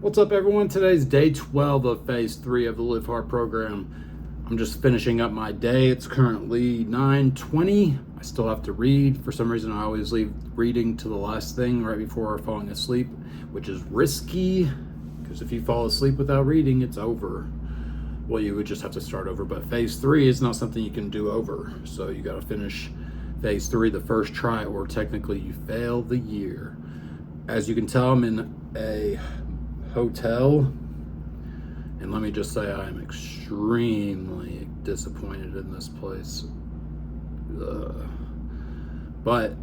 What's up, everyone? Today's day 12 of phase 3 of the Live Hard program. I'm just finishing up my day. It's currently 9:20. I still have to read. For some reason, I always leave reading to the last thing right before falling asleep, which is risky because if you fall asleep without reading, it's over. Well, you would just have to start over. But phase 3 is not something you can do over. So you got to finish phase 3 the first try, or technically you fail the year. As you can tell, I'm in a hotel, and let me just say I am extremely disappointed in this place. But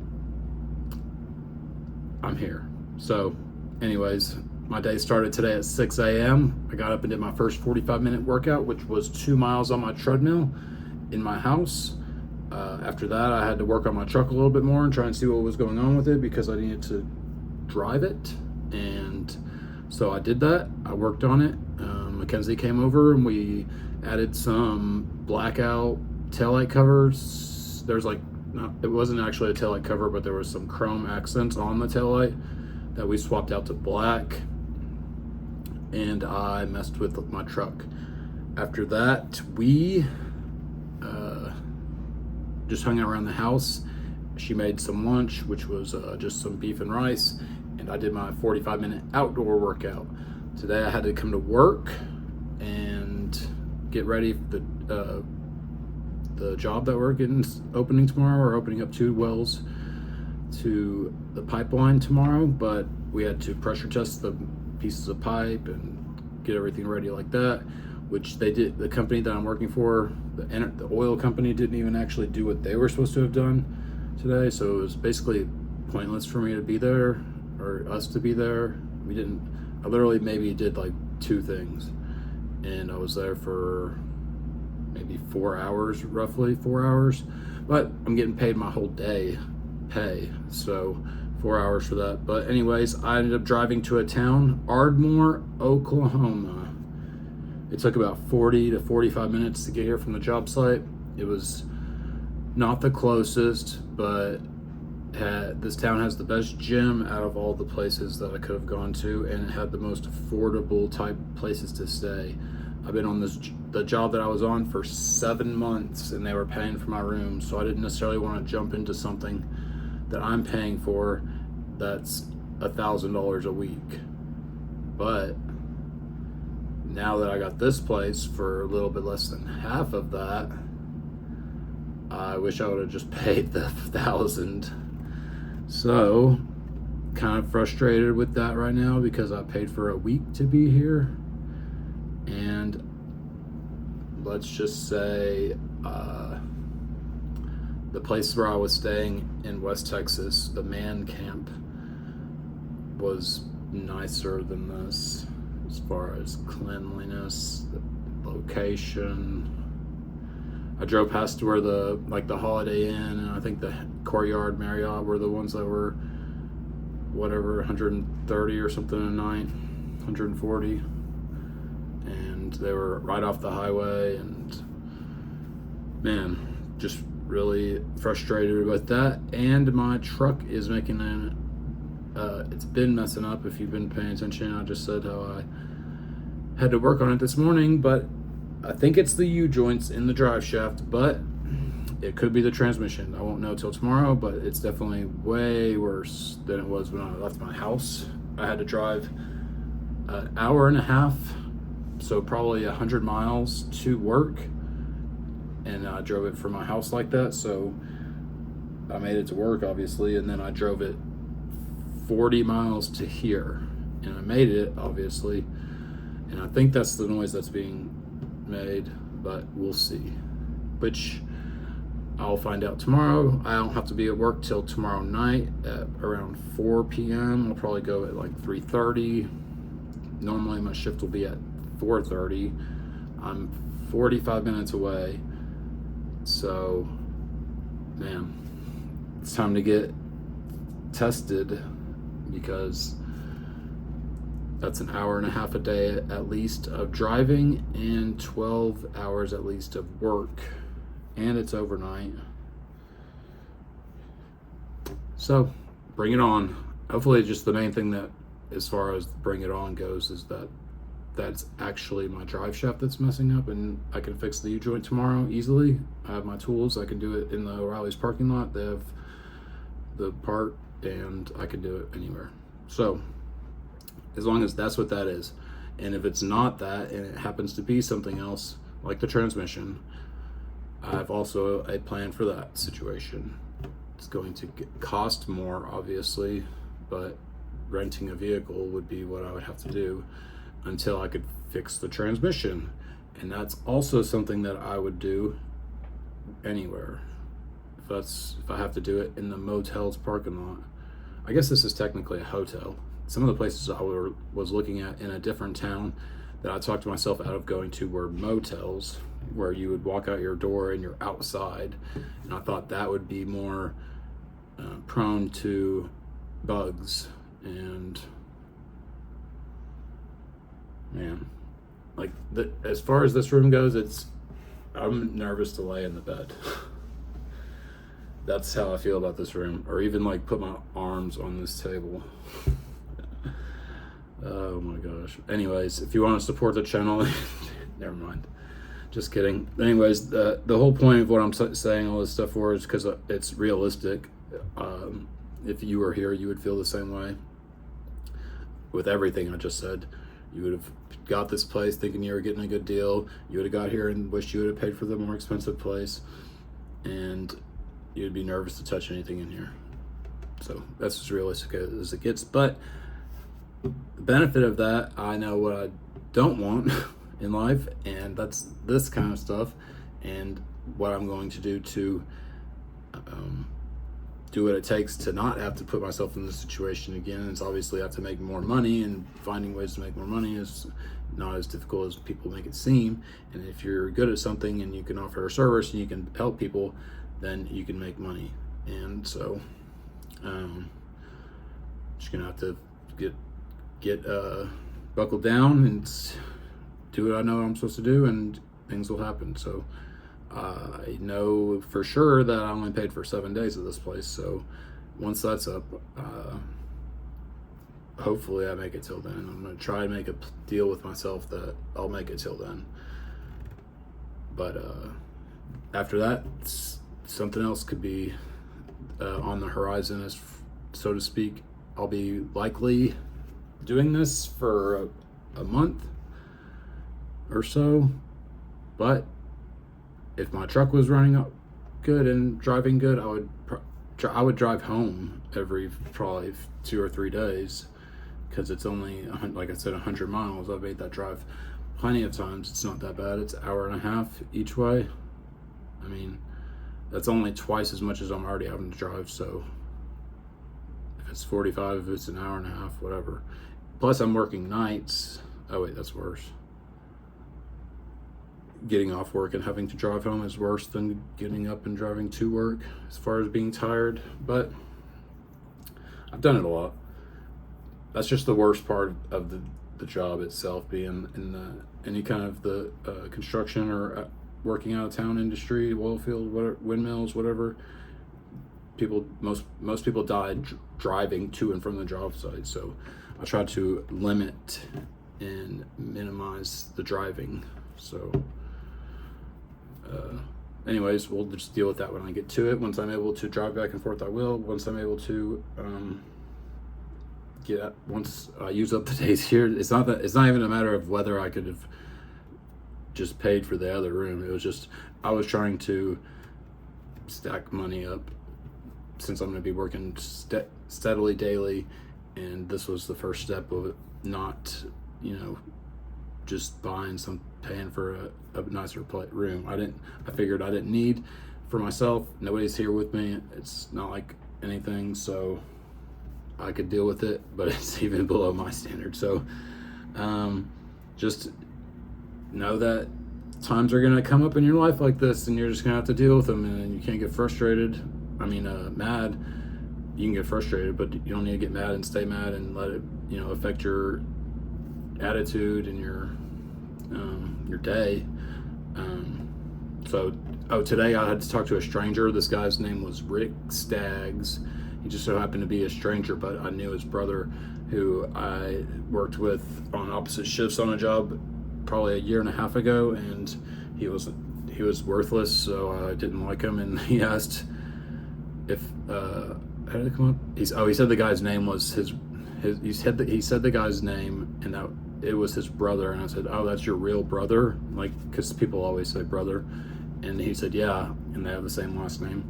I'm here. So anyways, my day started today at 6 a.m. I got up and did my first 45-minute workout, which was 2 miles on my treadmill in my house. After that, I had to work on my truck a little bit more and try and see what was going on with it because I needed to drive it. And so I did that. I worked on it. Mackenzie came over and we added some blackout taillight covers. It wasn't actually a taillight cover, but there was some chrome accents on the taillight that we swapped out to black. And I messed with my truck. After that, we just hung out around the house. She made some lunch, which was just some beef and rice. And I did my 45-minute outdoor workout. Today I had to come to work and get ready for the job that we're getting opening tomorrow. We're opening up 2 wells to the pipeline tomorrow, but we had to pressure test the pieces of pipe and get everything ready like that, which they did. The company that I'm working for, the oil company, didn't even actually do what they were supposed to have done today, so it was basically pointless for me to be there, or us to be there. I literally maybe did like 2 things, and I was there for maybe 4 hours, roughly 4 hours, but I'm getting paid my whole day pay, so 4 hours for that. But anyways, I ended up driving to a town, Ardmore, Oklahoma. It took about 40 to 45 minutes to get here from the job site. It was not the closest, but this town has the best gym out of all the places that I could have gone to, and it had the most affordable type places to stay. I've been on the job that I was on for 7 months, and they were paying for my room, so I didn't necessarily want to jump into something that I'm paying for that's $1,000 a week. But now that I got this place for a little bit less than half of that, I wish I would have just paid the 1,000. So, kind of frustrated with that right now because I paid for a week to be here. And let's just say the place where I was staying in West Texas, the man camp, was nicer than this as far as cleanliness, the location. I drove past where the Holiday Inn and I think the Courtyard Marriott were the ones that were whatever, 130 or something a night, 140, and they were right off the highway. And man, just really frustrated with that. And my truck is making it's been messing up. If you've been paying attention, I just said how I had to work on it this morning, but I think it's the U-joints in the drive shaft, but it could be the transmission. I won't know till tomorrow, but it's definitely way worse than it was when I left my house. I had to drive an hour and a half, so probably 100 miles to work, and I drove it from my house like that, so I made it to work, obviously, and then I drove it 40 miles to here, and I made it, obviously, and I think that's the noise that's being made, but we'll see, which I'll find out tomorrow. I don't have to be at work till tomorrow night at around 4 p.m. I'll probably go at like 3:30. Normally my shift will be at 4:30. I'm 45 minutes away, so man, it's time to get tested because that's an hour and a half a day at least of driving and 12 hours at least of work, and it's overnight. So bring it on. Hopefully just the main thing that as far as Bring It On goes, is that that's actually my drive shaft that's messing up, and I can fix the U-joint tomorrow easily. I have my tools. I can do it in the O'Reilly's parking lot. They have the part, and I can do it anywhere. So as long as that's what that is, and if it's not that and it happens to be something else like the transmission, I have also a plan for that situation. It's going to cost more, obviously, but renting a vehicle would be what I would have to do until I could fix the transmission. And that's also something that I would do anywhere. If I have to do it in the motel's parking lot. I guess this is technically a hotel. Some of the places I was looking at in a different town that I talked myself out of going to were motels, where you would walk out your door and you're outside. And I thought that would be more prone to bugs. And man, like as far as this room goes, I'm nervous to lay in the bed. That's how I feel about this room, or even like put my arms on this table. Oh my gosh. Anyways, if you want to support the channel, never mind. Just kidding. Anyways, the whole point of what I'm saying all this stuff for is because it's realistic. If you were here, you would feel the same way with everything I just said. You would have got this place thinking you were getting a good deal. You would have got here and wished you would have paid for the more expensive place, and you'd be nervous to touch anything in here. So that's as realistic as it gets. But the benefit of that, I know what I don't want in life, and that's this kind of stuff, and what I'm going to do to do what it takes to not have to put myself in this situation again. It's obviously I have to make more money, and finding ways to make more money is not as difficult as people make it seem. And if you're good at something and you can offer a service and you can help people, then you can make money. And so just gonna have to get buckled down and do what I know I'm supposed to do, and things will happen. So I know for sure that I only paid for 7 days of this place, so once that's up, hopefully I make it till then. I'm gonna try and make a deal with myself that I'll make it till then. But after that, something else could be on the horizon, as so to speak. I'll be likely doing this for a month or so, but if my truck was running up good and driving good, I would drive home every probably 2 or 3 days, because it's only, like I said, 100 miles. I've made that drive plenty of times. It's not that bad. It's an hour and a half each way. I mean, that's only twice as much as I'm already having to drive. So if it's 45, if it's an hour and a half, whatever. Plus I'm working nights. Oh wait, that's worse. Getting off work and having to drive home is worse than getting up and driving to work as far as being tired, but I've done it a lot. That's just the worst part of the job itself, being in any kind of the construction or working out of town industry, oil field, whatever, windmills, whatever. Most people die driving to and from the job site, so I try to limit and minimize the driving. So anyways, we'll just deal with that when I get to it. Once I'm able to drive back and forth, I will. Once I'm able to once I use up the days here, it's not even a matter of whether I could have just paid for the other room. It was just I was trying to stack money up, since I'm going to be working steadily daily, and this was the first step of it. Not, just paying for a nicer room. I figured I didn't need for myself. Nobody's here with me. It's not like anything, so I could deal with it, but it's even below my standard. So just know that times are gonna come up in your life like this, and you're just gonna have to deal with them, and you can't get frustrated. Mad. You can get frustrated, but you don't need to get mad and stay mad and let it, affect your attitude and your day. Today I had to talk to a stranger. This guy's name was Rick Staggs. He just so happened to be a stranger, but I knew his brother who I worked with on opposite shifts on a job probably a year and a half ago, and he was worthless, so I didn't like him. And he asked if how did it come up? He said the guy's name was he said the guy's name, and that it was his brother. And I said, oh, that's your real brother? Like, because people always say brother. And he said, yeah, and they have the same last name.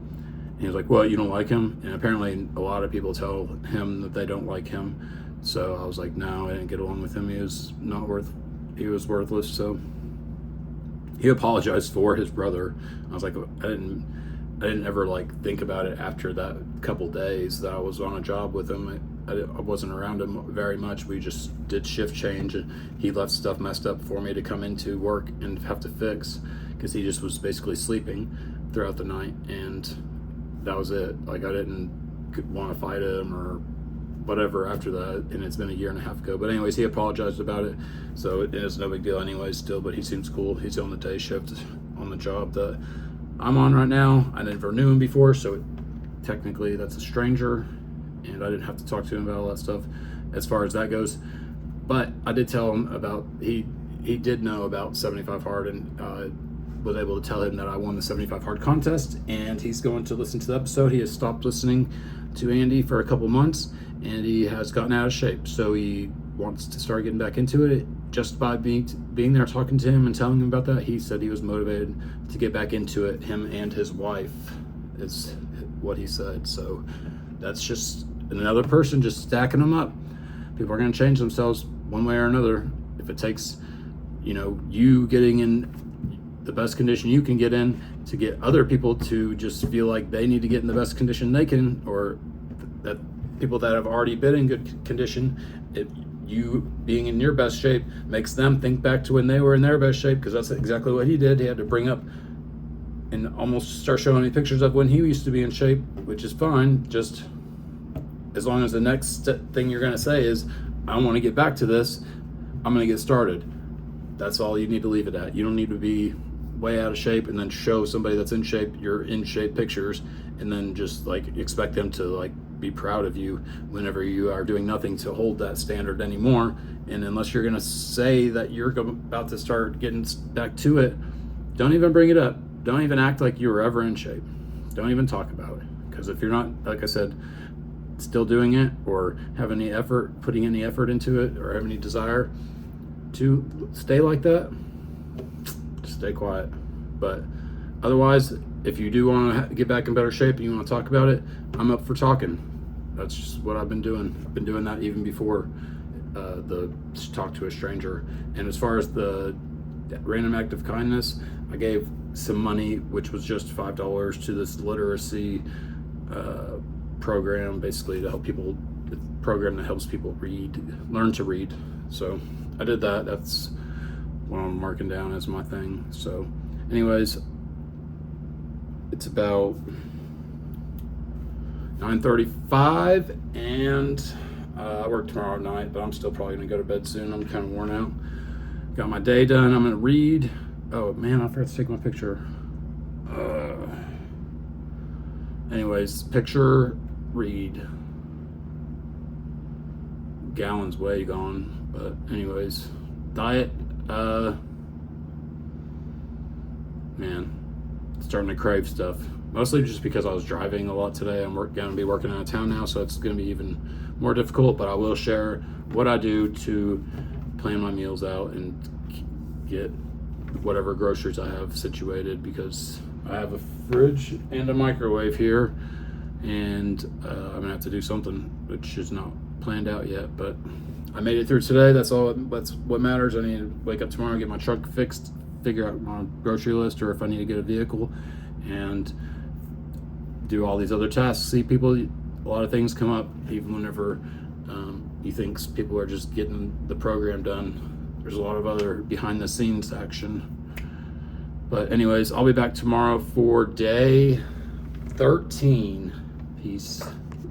And he was like, well, you don't like him? And apparently a lot of people tell him that they don't like him. So I was like, no, I didn't get along with him. He was worthless. So he apologized for his brother. I was like, I didn't ever like think about it after that couple days that I was on a job with him. I wasn't around him very much. We just did shift change, and he left stuff messed up for me to come into work and have to fix, because he just was basically sleeping throughout the night, and that was it. Like, I didn't want to fight him or whatever after that, and it's been a year and a half ago. But anyways, he apologized about it, so it is no big deal anyways still. But he seems cool. He's on the day shift on the job that I'm on right now. I never knew him before, so technically that's a stranger, and I didn't have to talk to him about all that stuff as far as that goes. But I did tell him about, he did know about 75 Hard, and was able to tell him that I won the 75 Hard contest, and he's going to listen to the episode. He has stopped listening to Andy for a couple months, and he has gotten out of shape, so he wants to start getting back into it. Just by being there, talking to him and telling him about that, he said he was motivated to get back into it. Him and his wife is what he said. So that's just another person just stacking them up. People are going to change themselves one way or another. If it takes, you getting in the best condition you can get in to get other people to just feel like they need to get in the best condition they can, or that people that have already been in good condition, you being in your best shape makes them think back to when they were in their best shape, because that's exactly what he did. He had to bring up and almost start showing me pictures of when he used to be in shape, which is fine, just as long as the next thing you're going to say is, I want to get back to this, I'm going to get started. That's all you need to leave it at. You don't need to be way out of shape and then show somebody that's in shape your in shape pictures, and then just like expect them to like be proud of you whenever you are doing nothing to hold that standard anymore. And unless you're going to say that you're about to start getting back to it, don't even bring it up. Don't even act like you were ever in shape. Don't even talk about it, because if you're not, like I said, still doing it or have any effort, putting any effort into it, or have any desire to stay like that, just stay quiet. But otherwise, if you do want to get back in better shape and you want to talk about it, I'm up for talking. That's just what I've been doing. I've been doing that even before the talk to a stranger. And as far as the random act of kindness, I gave some money, which was just $5, to this literacy program, basically to help people, the program that helps people learn to read. So I did that. That's what I'm marking down as my thing. So anyways, it's about 9:35, and I work tomorrow night, but I'm still probably gonna go to bed soon. I'm kind of worn out. Got my day done. I'm gonna read. Oh man, I forgot to take my picture. Anyways, picture, read. Gallon's way gone, but anyways, diet. Man, starting to crave stuff. Mostly just because I was driving a lot today. I'm going to be working out of town now, so it's going to be even more difficult. But I will share what I do to plan my meals out and get whatever groceries I have situated, because I have a fridge and a microwave here, and I'm going to have to do something, which is not planned out yet. But I made it through today. That's all. That's what matters. I need to wake up tomorrow and get my truck fixed, figure out my grocery list, or if I need to get a vehicle, and do all these other tasks. See, people, a lot of things come up, even whenever you think people are just getting the program done. There's a lot of other behind the scenes action. But anyways, I'll be back tomorrow for day 13. Peace.